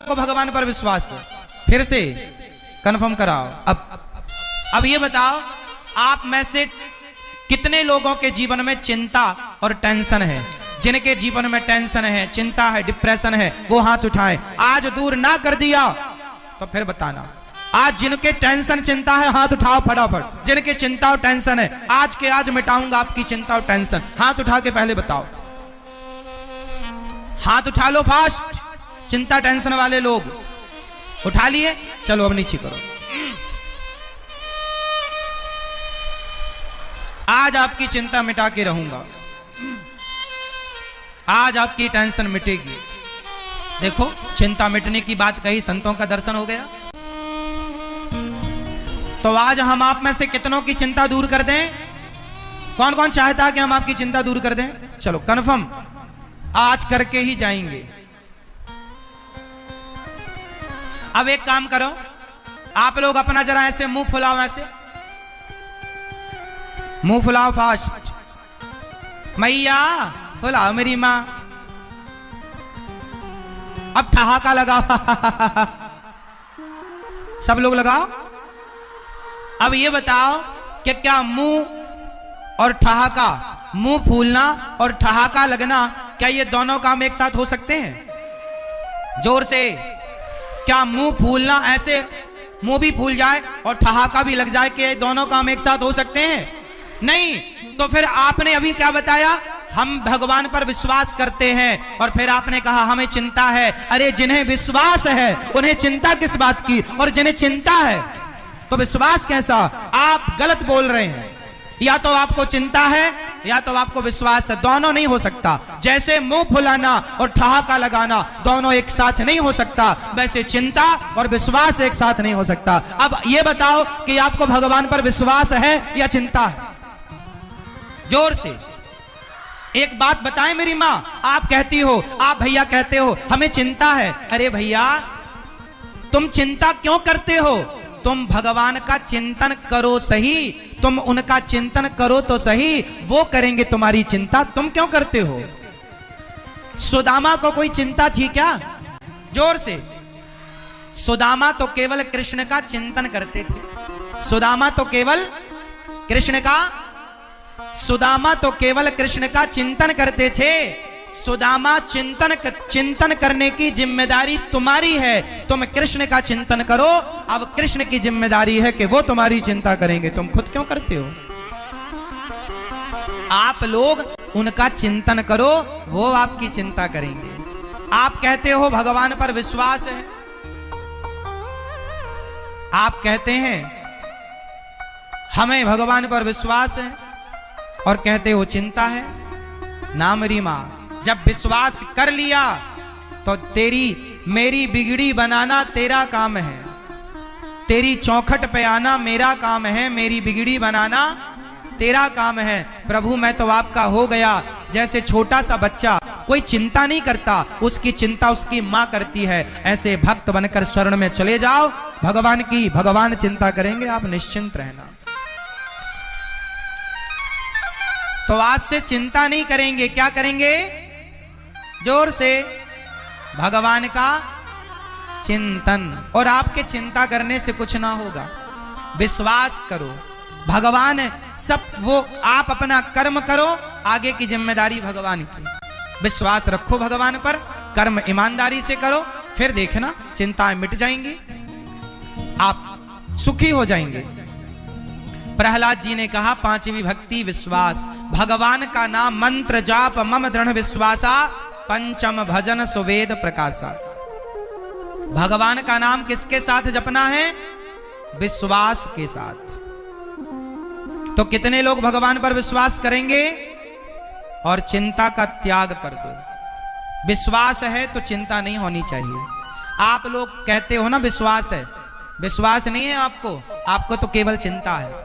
को भगवान पर विश्वास है? फिर से कंफर्म कराओ। अब ये बताओ, आप में से कितने लोगों के जीवन में चिंता और टेंशन है? जिनके जीवन में टेंशन है, चिंता है, डिप्रेशन है, वो हाथ उठाएं। आज दूर ना कर दिया तो फिर बताना। आज जिनके टेंशन चिंता है हाथ उठाओ फटाफट। जिनके चिंता और टेंशन है, आज के आज मिटाऊंगा आपकी चिंता और टेंशन। हाथ उठा के पहले बताओ, हाथ उठा लो फास्ट। चिंता टेंशन वाले लोग उठा लिए, चलो अब नीचे करो। आज आपकी चिंता मिटा के रहूंगा, आज आपकी टेंशन मिटेगी। देखो, चिंता मिटने की बात कही, संतों का दर्शन हो गया। तो आज हम आप में से कितनों की चिंता दूर कर दें? कौन कौन चाहता है कि हम आपकी चिंता दूर कर दें? चलो कंफर्म, आज करके ही जाएंगे। अब एक काम करो, आप लोग अपना जरा ऐसे मुंह फुलाओ, ऐसे मुंह फुलाओ फास्ट। मैया फुलाओ मेरी मां। अब ठहाका लगाओ सब लोग लगाओ। अब ये बताओ कि क्या मुंह और ठहाका, मुंह फूलना और ठहाका लगना, क्या ये दोनों काम एक साथ हो सकते हैं? जोर से। क्या मुंह फूलना, ऐसे मुंह भी फूल जाए और ठहाका भी लग जाए, कि ये दोनों काम एक साथ हो सकते हैं? नहीं। तो फिर आपने अभी क्या बताया? हम भगवान पर विश्वास करते हैं, और फिर आपने कहा हमें चिंता है। अरे जिन्हें विश्वास है उन्हें चिंता किस बात की, और जिन्हें चिंता है तो विश्वास कैसा? आप गलत बोल रहे हैं। या तो आपको चिंता है या तो आपको विश्वास है, दोनों नहीं हो सकता। जैसे मुंह फुलाना और ठहाका लगाना दोनों एक साथ नहीं हो सकता, वैसे चिंता और विश्वास एक साथ नहीं हो सकता। अब ये बताओ कि आपको भगवान पर विश्वास है या चिंता है? जोर से एक बात बताएं मेरी मां। आप कहती हो, आप भैया कहते हो हमें चिंता है। अरे भैया, तुम चिंता क्यों करते हो? तुम भगवान का चिंतन करो सही, तुम उनका चिंतन करो तो सही, वो करेंगे तुम्हारी चिंता। तुम क्यों करते हो? सुदामा को कोई चिंता थी क्या? जोर से। सुदामा तो केवल कृष्ण का चिंतन करते थे। सुदामा तो केवल कृष्ण का चिंतन करते थे। सुदामा चिंतन करने की जिम्मेदारी तुम्हारी है। तुम कृष्ण का चिंतन करो। अब कृष्ण की जिम्मेदारी है कि वो तुम्हारी चिंता करेंगे, तुम खुद क्यों करते हो? आप लोग उनका चिंतन करो, वो आपकी चिंता करेंगे। आप कहते हो भगवान पर विश्वास है, आप कहते हैं हमें भगवान पर विश्वास है, और कहते हो चिंता है। ना मेरी मां, जब विश्वास कर लिया तो तेरी मेरी बिगड़ी बनाना तेरा काम है, तेरी चौखट पे आना मेरा काम है, मेरी बिगड़ी बनाना तेरा काम है। प्रभु मैं तो आपका हो गया। जैसे छोटा सा बच्चा कोई चिंता नहीं करता, उसकी चिंता उसकी मां करती है, ऐसे भक्त बनकर शरण में चले जाओ भगवान की। भगवान चिंता करेंगे, आप निश्चिंत रहना। तो आज से चिंता नहीं करेंगे, क्या करेंगे? जोर से, भगवान का चिंतन। और आपके चिंता करने से कुछ ना होगा, विश्वास करो। भगवान सब, वो आप अपना कर्म करो, आगे की जिम्मेदारी भगवान की। विश्वास रखो भगवान पर, कर्म ईमानदारी से करो, फिर देखना चिंताएं मिट जाएंगी, आप सुखी हो जाएंगे। प्रहलाद जी ने कहा, पांचवी भक्ति विश्वास। भगवान का नाम मंत्र जाप मम दृढ़ विश्वासा, पंचम भजन सुवेद प्रकाशा। भगवान का नाम किसके साथ जपना है? विश्वास के साथ। तो कितने लोग भगवान पर विश्वास करेंगे? और चिंता का त्याग कर दो। विश्वास है तो चिंता नहीं होनी चाहिए। आप लोग कहते हो ना विश्वास है, विश्वास नहीं है आपको, आपको तो केवल चिंता है।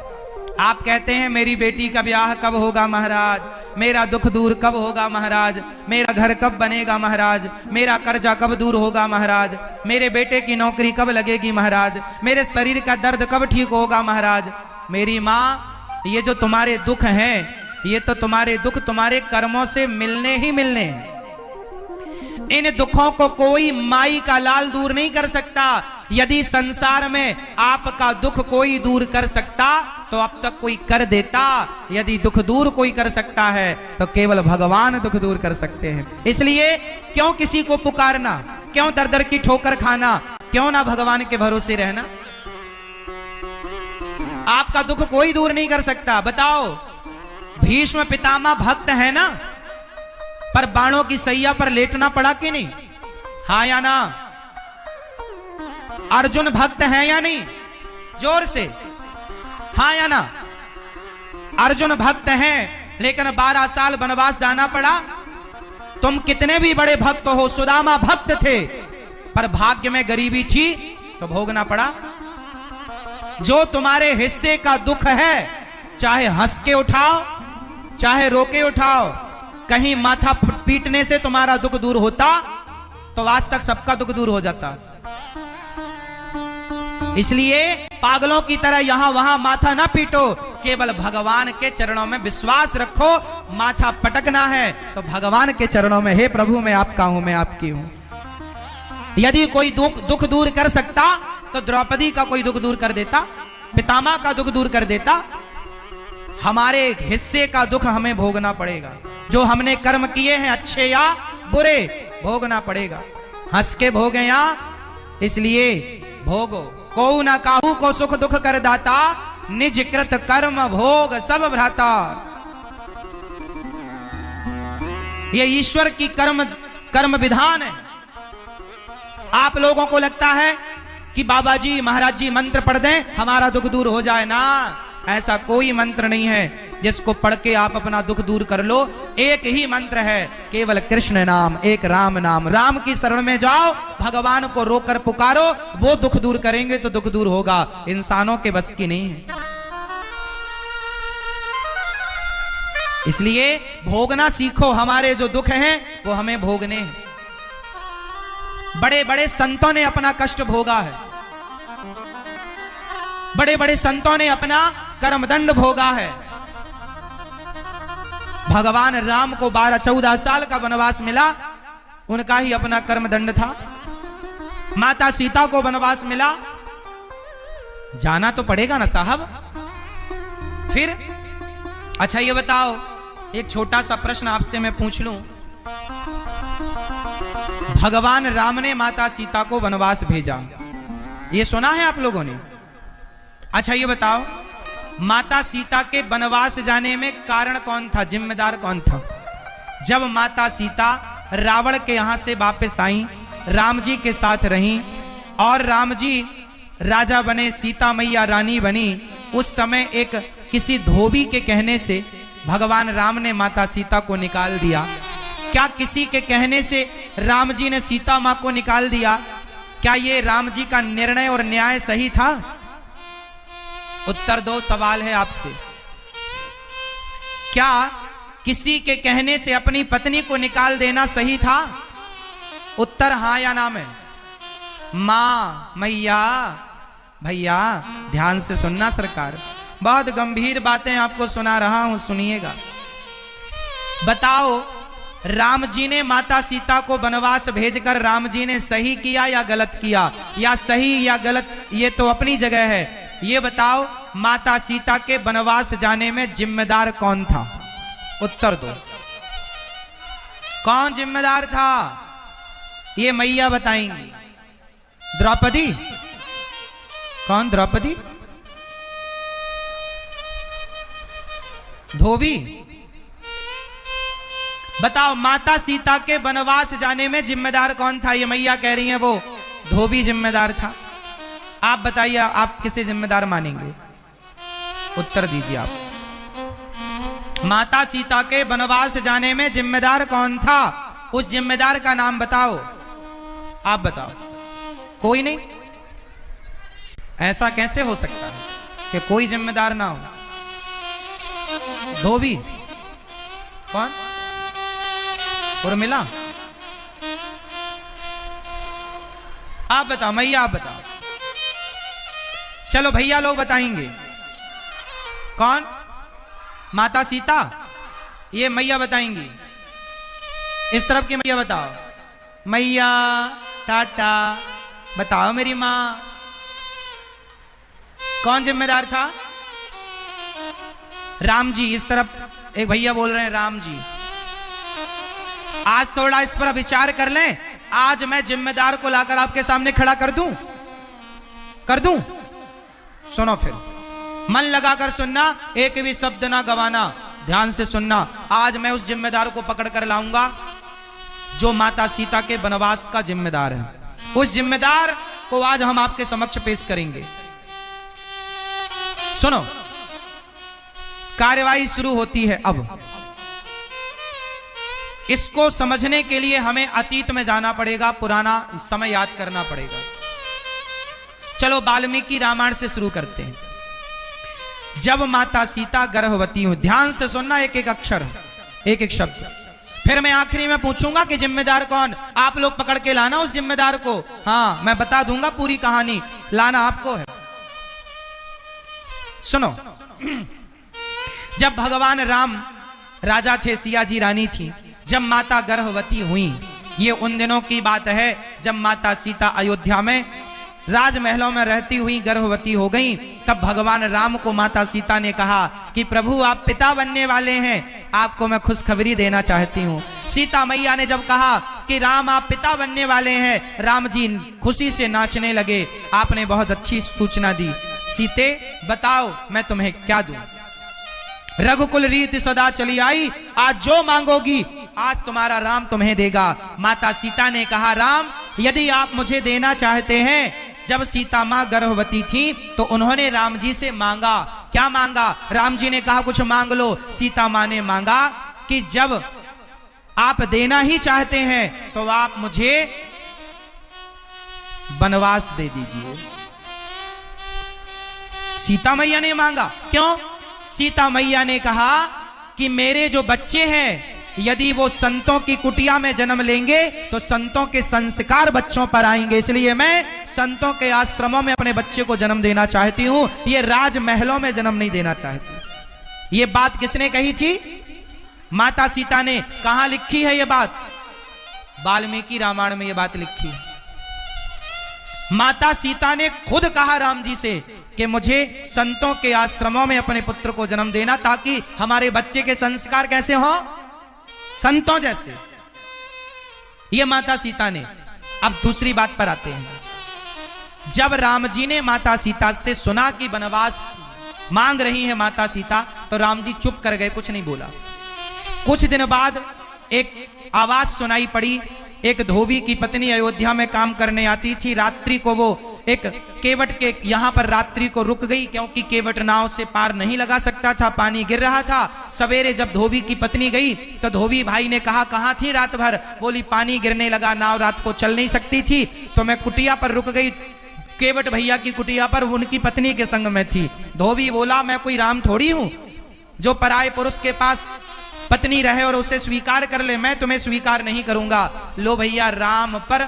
आप कहते हैं मेरी बेटी का ब्याह कब होगा महाराज, मेरा दुख दूर कब होगा महाराज, मेरा घर कब बनेगा महाराज, मेरा कर्जा कब दूर होगा महाराज, मेरे बेटे की नौकरी कब लगेगी महाराज, मेरे शरीर का दर्द कब ठीक होगा महाराज। मेरी माँ, ये जो तुम्हारे दुख हैं, ये तो तुम्हारे दुख तुम्हारे कर्मों से मिलने ही मिलने हैं। इन दुखों को कोई माई का लाल दूर नहीं कर सकता। यदि संसार में आपका दुख कोई दूर कर सकता तो अब तक कोई कर देता। यदि दुख दूर कोई कर सकता है तो केवल भगवान दुख दूर कर सकते हैं। इसलिए क्यों किसी को पुकारना, क्यों दर दर की ठोकर खाना, क्यों ना भगवान के भरोसे रहना। आपका दुख कोई दूर नहीं कर सकता। बताओ, भीष्म पितामह भक्त है ना, पर बाणों की सैया पर लेटना पड़ा कि नहीं? हाँ या ना? अर्जुन भक्त है या नहीं? जोर से हाँ या ना? अर्जुन भक्त हैं, लेकिन 12 साल वनवास जाना पड़ा। तुम कितने भी बड़े भक्त हो, सुदामा भक्त थे, पर भाग्य में गरीबी थी तो भोगना पड़ा। जो तुम्हारे हिस्से का दुख है, चाहे हंस के उठाओ चाहे रो के उठाओ, कहीं माथा पीटने से तुम्हारा दुख दूर होता तो आज तक सबका दुख दूर हो जाता। इसलिए पागलों की तरह यहां वहां माथा ना पीटो, केवल भगवान के चरणों में विश्वास रखो। माथा पटकना है तो भगवान के चरणों में, हे प्रभु मैं आपका हूं, मैं आपकी हूं। यदि कोई दुख दूर कर सकता तो द्रौपदी का कोई दुख दूर कर देता, पितामह का दुख दूर कर देता। हमारे हिस्से का दुख हमें भोगना पड़ेगा। जो हमने कर्म किए हैं अच्छे या बुरे, भोगना पड़ेगा। हंस के भोगे या, इसलिए भोगो। को न काहू को सुख दुख कर दाता, निज कृत कर्म भोग सब भ्राता। ये ईश्वर की कर्म विधान है। आप लोगों को लगता है कि बाबा जी महाराज जी मंत्र पढ़ दें हमारा दुख दूर हो जाए ना, ऐसा कोई मंत्र नहीं है जिसको पढ़ के आप अपना दुख दूर कर लो। एक ही मंत्र है, केवल कृष्ण नाम, एक राम नाम। राम की शरण में जाओ, भगवान को रोकर पुकारो, वो दुख दूर करेंगे तो दुख दूर होगा। इंसानों के बस की नहीं है। इसलिए भोगना सीखो। हमारे जो दुख हैं वो हमें भोगने हैं। बड़े बड़े संतों ने अपना कष्ट भोगा है, बड़े बड़े संतों ने अपना कर्मदंड भोगा है। भगवान राम को 12-14 साल का वनवास मिला, उनका ही अपना कर्मदंड था। माता सीता को वनवास मिला, जाना तो पड़ेगा ना साहब। फिर अच्छा ये बताओ, एक छोटा सा प्रश्न आपसे मैं पूछ लूं। भगवान राम ने माता सीता को वनवास भेजा, ये सुना है आप लोगों ने? अच्छा ये बताओ, माता सीता के वनवास जाने में कारण कौन था, जिम्मेदार कौन था? जब माता सीता रावण के यहां से वापस आई, राम जी के साथ रहीं और राम जी राजा बने, सीता मैया रानी बनी, उस समय एक किसी धोबी के कहने से भगवान राम ने माता सीता को निकाल दिया। क्या किसी के कहने से राम जी ने सीता मां को निकाल दिया? क्या ये राम जी का निर्णय और न्याय सही था? उत्तर दो, सवाल है आपसे। क्या किसी के कहने से अपनी पत्नी को निकाल देना सही था? उत्तर हां या ना में। मां, मैया, भैया ध्यान से सुनना सरकार, बहुत गंभीर बातें आपको सुना रहा हूं, सुनिएगा। बताओ, राम जी ने माता सीता को वनवास भेजकर राम जी ने सही किया या गलत किया? या सही या गलत ये तो अपनी जगह है। ये बताओ, माता सीता के वनवास जाने में जिम्मेदार कौन था? उत्तर दो, कौन जिम्मेदार था? ये मैया बताएंगी। द्रौपदी? कौन द्रौपदी? धोबी? बताओ, माता सीता के वनवास जाने में जिम्मेदार कौन था? ये मैया कह रही है वो धोबी जिम्मेदार था। आप बताइए, आप किसे जिम्मेदार मानेंगे? उत्तर दीजिए आप। माता सीता के वनवास जाने में जिम्मेदार कौन था? उस जिम्मेदार का नाम बताओ। आप बताओ। कोई नहीं? ऐसा कैसे हो सकता है कि कोई जिम्मेदार ना हो? धोबी? कौन? उर्मिला? आप बताओ, मैया आप बताओ। चलो भैया लोग बताएंगे। कौन? माता सीता? ये मैया बताएंगी। इस तरफ की मैया बताओ। मैया टाटा। बताओ मेरी माँ, कौन जिम्मेदार था? राम जी। इस तरफ एक भैया बोल रहे हैं राम जी। आज थोड़ा इस पर विचार कर लें। आज मैं जिम्मेदार को लाकर आपके सामने खड़ा कर दूं? कर दूं? सुनो फिर, मन लगाकर सुनना, एक भी शब्द ना गवाना, ध्यान से सुनना। आज मैं उस जिम्मेदार को पकड़ कर लाऊंगा जो माता सीता के वनवास का जिम्मेदार है। उस जिम्मेदार को आज हम आपके समक्ष पेश करेंगे। सुनो, कार्यवाही शुरू होती है। अब इसको समझने के लिए हमें अतीत में जाना पड़ेगा, पुराना समय याद करना पड़ेगा। चलो वाल्मीकि रामायण से शुरू करते हैं। जब माता सीता गर्भवती हुई, ध्यान से सुनना, एक एक अक्षर, एक एक शब्द। फिर मैं आखिरी में पूछूंगा कि जिम्मेदार कौन, आप लोग पकड़ के लाना उस जिम्मेदार को। हाँ, मैं बता दूंगा पूरी कहानी, लाना आपको है। सुनो, जब भगवान राम राजा थे, सिया जी रानी थी, जब माता गर्भवती हुई, ये उन दिनों की बात है जब माता सीता अयोध्या में राजमहलों में रहती हुई गर्भवती हो गई। तब भगवान राम को माता सीता ने कहा कि प्रभु आप पिता बनने वाले हैं, आपको मैं खुशखबरी देना चाहती हूँ। सीता मैया ने जब कहा कि राम आप पिता बनने वाले हैं, राम जी खुशी से नाचने लगे। आपने बहुत अच्छी सूचना दी। सीते बताओ मैं तुम्हें क्या दूं? रघुकुल रीत सदा चली आई, आज जो मांगोगी आज तुम्हारा राम तुम्हें देगा। माता सीता ने कहा राम यदि आप मुझे देना चाहते हैं, जब सीता मां गर्भवती थी तो उन्होंने राम जी से मांगा। क्या मांगा? राम जी ने कहा कुछ मांग लो। सीता मां ने मांगा कि जब आप देना ही चाहते हैं तो आप मुझे वनवास दे दीजिए। सीता मैया ने मांगा। क्यों? सीता मैया ने कहा कि मेरे जो बच्चे हैं यदि वो संतों की कुटिया में जन्म लेंगे तो संतों के संस्कार बच्चों पर आएंगे, इसलिए मैं संतों के आश्रमों में अपने बच्चे को जन्म देना चाहती हूं, ये राजमहलों में जन्म नहीं देना चाहती। ये बात किसने कही थी? माता सीता ने। कहां लिखी है ये बात? वाल्मीकि रामायण में ये बात लिखी है। माता सीता ने खुद कहा राम जी से कि मुझे संतों के आश्रमों में अपने पुत्र को जन्म देना, ताकि हमारे बच्चे के संस्कार कैसे हों? संतों जैसे। ये माता सीता ने। अब दूसरी बात पर आते हैं। जब राम जी ने माता सीता से सुना कि वनवास मांग रही है माता सीता, तो राम जी चुप कर गए, कुछ नहीं बोला। कुछ दिन बाद एक आवाज सुनाई पड़ी। एक धोबी की पत्नी अयोध्या में काम करने आती थी। रात्रि को वो एक केवट के यहां पर रात्रि को रुक गई, क्योंकि केवट नाव से पार नहीं लगा सकता था, पानी गिर रहा था। सवेरे जब धोबी की पत्नी गई तो धोबी भाई ने कहा कहां थी रात भर? बोली पानी गिरने लगा, नाव रात को चल नहीं सकती थी तो मैं कुटिया पर रुक गई, केवट भैया की कुटिया पर, उनकी पत्नी के संग में थी। धोबी बोला मैं कोई राम थोड़ी हूं जो पराये पुरुष के पास पत्नी रहे और उसे स्वीकार कर ले, मैं तुम्हें स्वीकार नहीं करूंगा। लो भैया, राम पर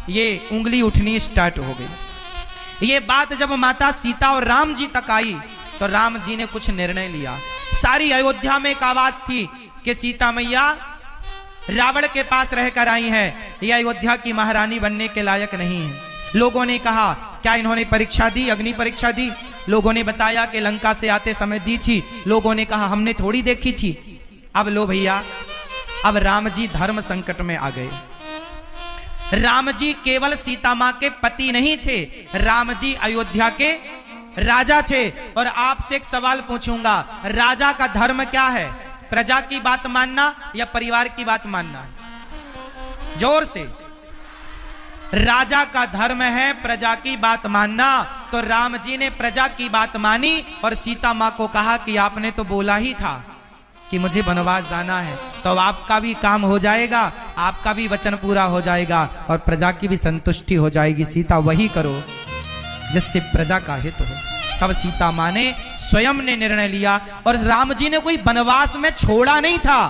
ये उंगली उठनी स्टार्ट हो गई। ये बात जब माता सीता और राम जी तक आई तो राम जी ने कुछ निर्णय लिया। सारी अयोध्या में एक आवाज थी कि सीता मैया रावण के पास रहकर आई हैं, यह अयोध्या की महारानी बनने के लायक नहीं है। लोगों ने कहा क्या इन्होंने परीक्षा दी, अग्नि परीक्षा दी? लोगों ने बताया कि लंका से आते समय दी थी। लोगों ने कहा हमने थोड़ी देखी थी। अब लो भैया, अब राम जी धर्म संकट में आ गए। राम जी केवल सीता मां के पति नहीं थे, राम जी अयोध्या के राजा थे। और आपसे एक सवाल पूछूंगा, राजा का धर्म क्या है? प्रजा की बात मानना या परिवार की बात मानना? जोर से। राजा का धर्म है प्रजा की बात मानना। तो राम जी ने प्रजा की बात मानी और सीता मां को कहा कि आपने तो बोला ही था कि मुझे वनवास जाना है, तो आपका भी काम हो जाएगा, आपका भी वचन पूरा हो जाएगा और प्रजा की भी संतुष्टि हो जाएगी। सीता वही करो जिससे प्रजा का हित हो। तब सीता मां ने स्वयं ने निर्णय लिया और राम जी ने कोई वनवास में छोड़ा नहीं था।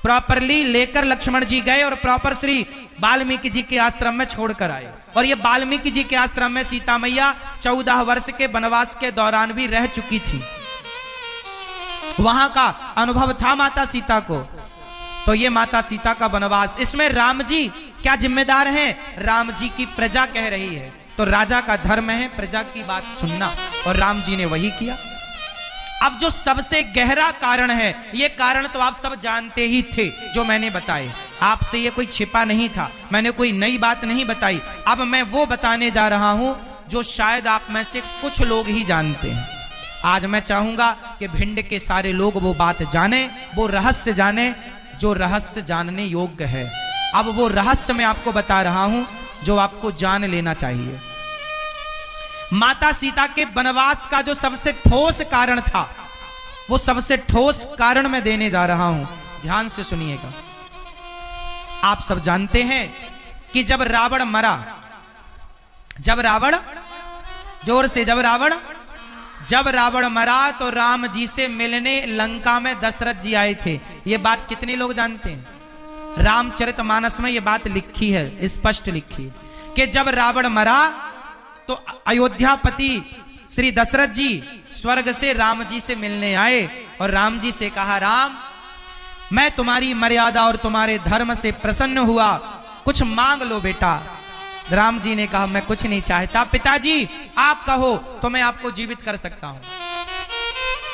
प्रॉपरली लेकर लक्ष्मण जी गए और प्रॉपर श्री वाल्मीकि जी के आश्रम में छोड़कर आए। और ये वाल्मीकि जी के आश्रम में सीता मैया 14 वर्ष के वनवास के दौरान भी रह चुकी थी। वहां का अनुभव था माता सीता को। तो ये माता सीता का वनवास, इसमें राम जी क्या जिम्मेदार हैं? राम जी की प्रजा कह रही है, तो राजा का धर्म है प्रजा की बात सुनना, और राम जी ने वही किया। अब जो सबसे गहरा कारण है, ये कारण तो आप सब जानते ही थे जो मैंने बताए, आपसे ये कोई छिपा नहीं था, मैंने कोई नई बात नहीं बताई। अब मैं वो बताने जा रहा हूं जो शायद आप में से कुछ लोग ही जानते हैं। आज मैं चाहूंगा कि भिंड के सारे लोग वो बात जाने, वो रहस्य जाने जो रहस्य जानने योग्य है। अब वो रहस्य मैं आपको बता रहा हूं जो आपको जान लेना चाहिए। माता सीता के वनवास का जो सबसे ठोस कारण था, वो सबसे ठोस कारण मैं देने जा रहा हूं, ध्यान से सुनिएगा। आप सब जानते हैं कि जब रावण मरा, जब रावण मरा तो राम जी से मिलने लंका में दशरथ जी आए थे। ये बात कितने लोग जानते हैं? रामचरितमानस में ये बात लिखी है, स्पष्ट लिखी है कि जब रावण मरा तो अयोध्यापति श्री दशरथ जी स्वर्ग से राम जी से मिलने आए और राम जी से कहा, राम मैं तुम्हारी मर्यादा और तुम्हारे धर्म से प्रसन्न हुआ, कुछ मांग लो बेटा। राम जी ने कहा, मैं कुछ नहीं चाहता, पिताजी आप कहो तो मैं आपको जीवित कर सकता हूं।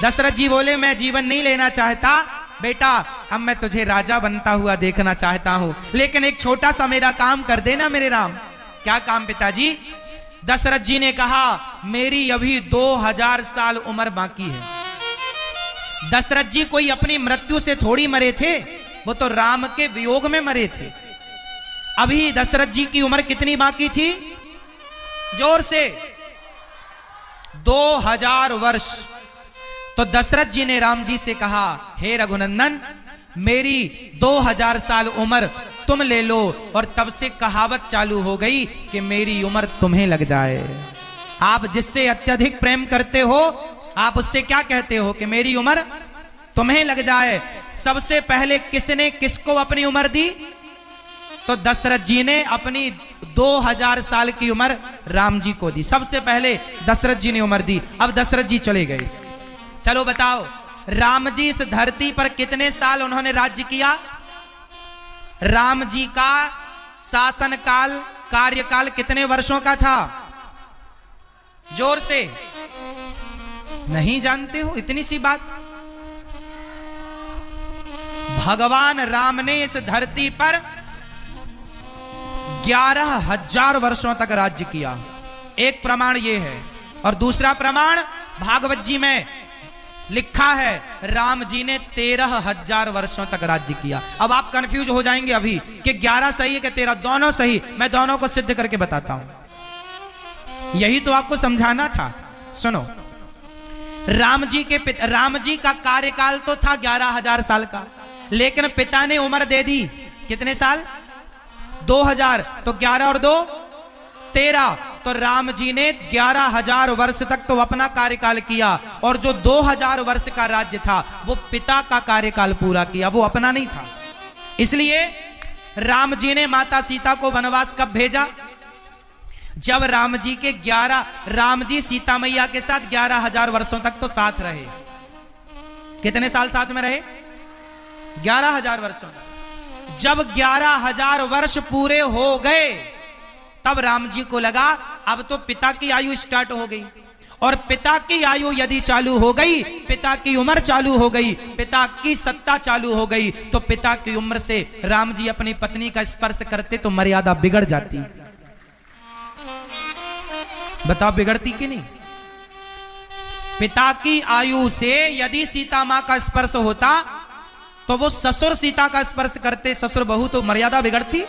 दशरथ जी बोले, मैं जीवन नहीं लेना चाहता बेटा, अब मैं तुझे राजा बनता हुआ देखना चाहता हूं, लेकिन एक छोटा सा मेरा काम कर देना मेरे राम। क्या काम पिताजी? दशरथ जी ने कहा, मेरी अभी 2000 साल उम्र बाकी है। दशरथ जी कोई अपनी मृत्यु से थोड़ी मरे थे, वो तो राम के वियोग में मरे थे। अभी दशरथ जी की उम्र कितनी बाकी थी? जोर से 2000 वर्ष। तो दशरथ जी ने राम जी से कहा, हे रघुनंदन मेरी 2000 साल उम्र तुम ले लो। और तब से कहावत चालू हो गई कि मेरी उम्र तुम्हें लग जाए। आप जिससे अत्यधिक प्रेम करते हो, आप उससे क्या कहते हो कि मेरी उम्र तुम्हें लग जाए। सबसे पहले किसने किसको अपनी उम्र दी? तो दशरथ जी ने अपनी 2000 साल की उम्र राम जी को दी। सबसे पहले दशरथ जी ने उम्र दी। अब दशरथ जी चले गए। चलो बताओ, राम जी इस धरती पर कितने साल उन्होंने राज्य किया? राम जी का शासन काल, कार्यकाल कितने वर्षों का था? जोर से नहीं जानते हो? इतनी सी बात। भगवान राम ने इस धरती पर 11,000 वर्षों तक राज्य किया। एक प्रमाण ये है, और दूसरा प्रमाण भागवत जी में लिखा है, राम जी ने 13,000 वर्षों तक राज्य किया। अब आप कंफ्यूज हो जाएंगे अभी कि 11 सही है कि 13, दोनों सही। मैं दोनों को सिद्ध करके बताता हूं, यही तो आपको समझाना था। सुनो, राम जी का कार्यकाल तो था 11,000 साल का, लेकिन पिता ने उम्र दे दी कितने साल? 2000। तो 11 और 2 13। तो राम जी ने 11,000 वर्ष तक तो अपना कार्यकाल किया, और जो 2000 वर्ष का राज्य था वो पिता का कार्यकाल पूरा किया, वो अपना नहीं था। इसलिए राम जी ने माता सीता को वनवास कब भेजा? जब राम जी सीता मैया के साथ 11,000 वर्षों तक तो साथ रहे। कितने साल साथ में रहे? 11,000 वर्षों। जब 11,000 वर्ष पूरे हो गए, तब राम जी को लगा अब तो पिता की आयु स्टार्ट हो गई, और पिता की आयु यदि चालू हो गई, पिता की उम्र चालू हो गई, पिता की सत्ता चालू हो गई, तो पिता की उम्र से राम जी अपनी पत्नी का स्पर्श करते तो मर्यादा बिगड़ जाती। बताओ बिगड़ती कि नहीं? पिता की आयु से यदि सीता मां का स्पर्श होता तो वो ससुर सीता का स्पर्श करते, ससुर बहू, तो मर्यादा बिगड़ती।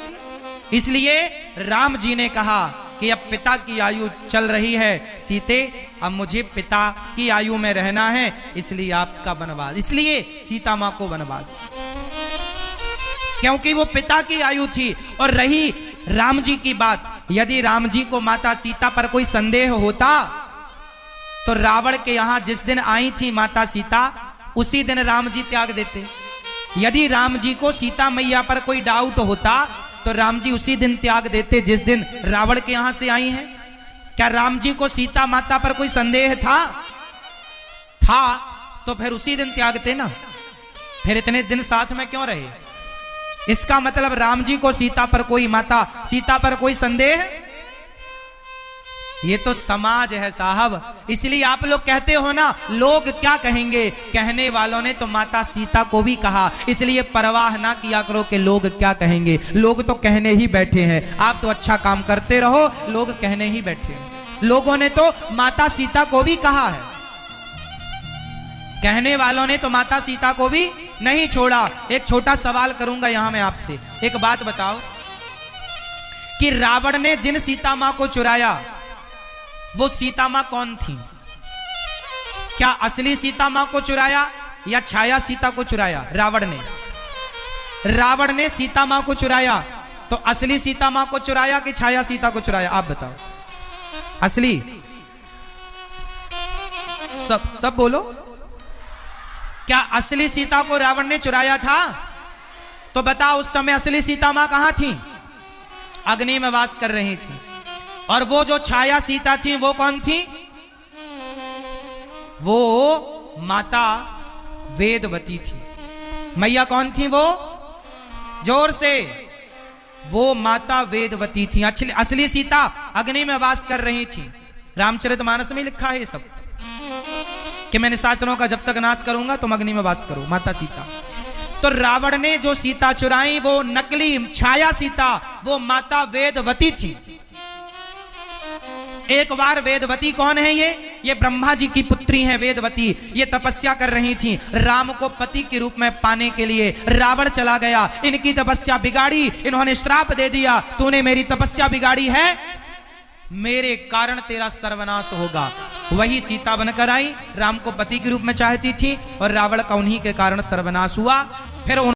इसलिए राम जी ने कहा कि अब पिता की आयु चल रही है सीते, अब मुझे पिता की आयु में रहना है, इसलिए आपका वनवास, इसलिए सीता मां को वनवास, क्योंकि वो पिता की आयु थी। और रही राम जी की बात, यदि राम जी को माता सीता पर कोई संदेह होता तो रावण के यहां जिस दिन आई थी माता सीता, उसी दिन राम जी त्याग देते। यदि राम जी को सीता मैया पर कोई डाउट होता तो राम जी उसी दिन त्याग देते जिस दिन रावण के यहां से आई हैं। क्या राम जी को सीता माता पर कोई संदेह था तो फिर उसी दिन त्यागते ना, फिर इतने दिन साथ में क्यों रहे? इसका मतलब राम जी को सीता पर कोई माता सीता पर कोई संदेह, ये तो समाज है साहब। इसलिए आप लोग कहते हो ना लोग क्या कहेंगे, कहने वालों ने तो माता सीता को भी कहा, इसलिए परवाह ना किया करो कि लोग क्या कहेंगे। लोग तो कहने ही बैठे हैं, आप तो अच्छा काम करते रहो, लोग कहने ही बैठे हैं। लोगों ने तो माता सीता को भी कहा है, कहने वालों ने तो माता सीता को भी नहीं छोड़ा। एक छोटा सवाल करूंगा यहां मैं आपसे, एक बात बताओ कि रावण ने जिन सीता मां को चुराया वो सीता मां कौन थी? क्या असली सीता मां को चुराया या छाया सीता को चुराया? रावण ने सीता मां को चुराया, तो असली सीता मां को चुराया कि छाया सीता को चुराया? आप बताओ। असली, सब बोलो। क्या असली सीता को रावण ने चुराया था? तो बताओ उस समय असली सीता मां कहां थी? अग्नि में वास कर रही थी। और वो जो छाया सीता थी वो कौन थी? वो माता वेदवती थी। मैया कौन थी वो? जोर से। वो माता वेदवती थी। असली सीता अग्नि में वास कर रही थी। रामचरितमानस में लिखा है ये सब कि मैं निशाचरों का जब तक नाश करूंगा तुम अग्नि में वास करो, माता सीता। तो रावण ने जो सीता चुराई वो नकली छाया सीता, वो माता वेदवती थी। एक बार वेदवती कौन है? ये ब्रह्मा जी की पुत्री हैं वेदवती। ये तपस्या कर रही थी राम को पति के रूप में पाने के लिए। रावण चला गया, इनकी तपस्या बिगाड़ी, इन्होंने श्राप दे दिया, तूने मेरी तपस्या बिगाड़ी है, मेरे कारण तेरा सर्वनाश होगा। वही सीता बनकर आई, राम को पति के रूप में चाहती थी और रावण का उन्हीं के कारण सर्वनाश हुआ। फिर